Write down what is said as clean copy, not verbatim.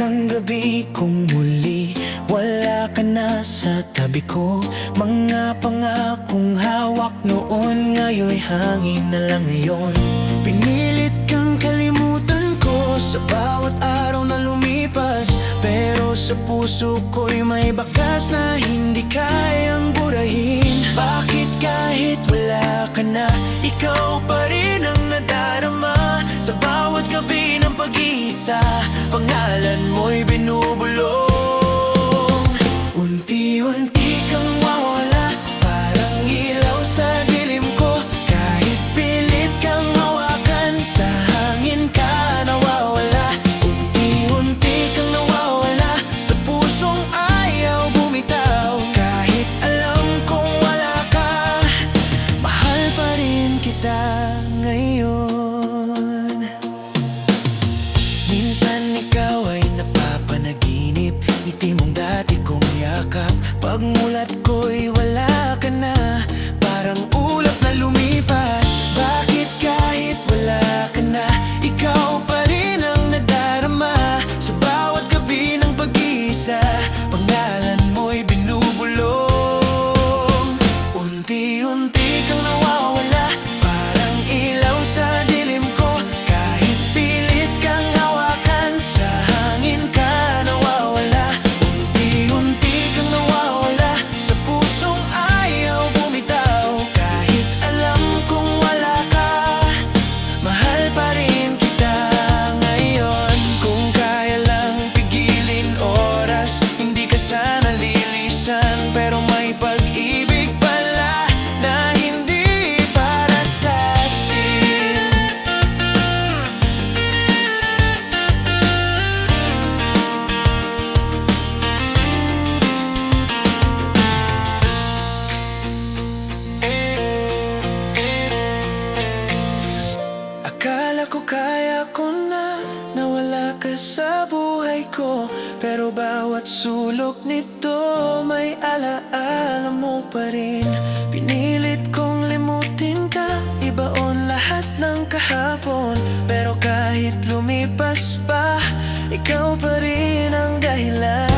ang gabi kung muli wala ka na sa tabi ko. Mga pangakong hawak noon, ngayon'y hangin na lang ngayon. Pinilit kang kalimutan ko sa bawat araw na lumipas, pero sa puso ko'y may bakas na hindi kayang burahin. Bakit kahit wala ka na, ikaw pa rin ang nadarama? Sa bawat gabi ng pag-iisa, pangalan mo'y binubulong. Unti-unti kang wawala, parang ilaw sa dilim ko. Kahit pilit kang hawakan, sa hangin ka nawawala. Unti-unti kang nawawala, sa pusong ayaw bumitaw. Kahit alam kong wala ka, mahal pa rin kita ngayon. Minsan ikaw ay napapanaginip, ngiti mong dati kong yakap. Pagmulat ko'y wala ka na, parang ulap na lumipas. Bakit kahit wala ka na, ikaw pa rin ang nadarama? Sa bawat gabi ng pag-iisa, pangalan mo'y binubulong. Unti-unti kang nawawala, parang ilaw sa dilim ko. Kahit pilit kang hawakan, sa hangin ka nawawala. Unti-unti kang nawawala, sa pusong ayaw bumitaw. Kahit alam kong wala ka, mahal pa rin kita ngayon. Kung kaya lang pigilin oras, hindi ka sana lilisan. Pero may pag-ibig pala na hindi para sa atin. Akala ko kaya ko na nawala ka sa buhay ko, pero bawat sulok nito may alaala mo pa rin. Pinilit kong limutin ka, ibaon lahat ng kahapon, pero kahit lumipas pa, ikaw pa rin ang dahilan.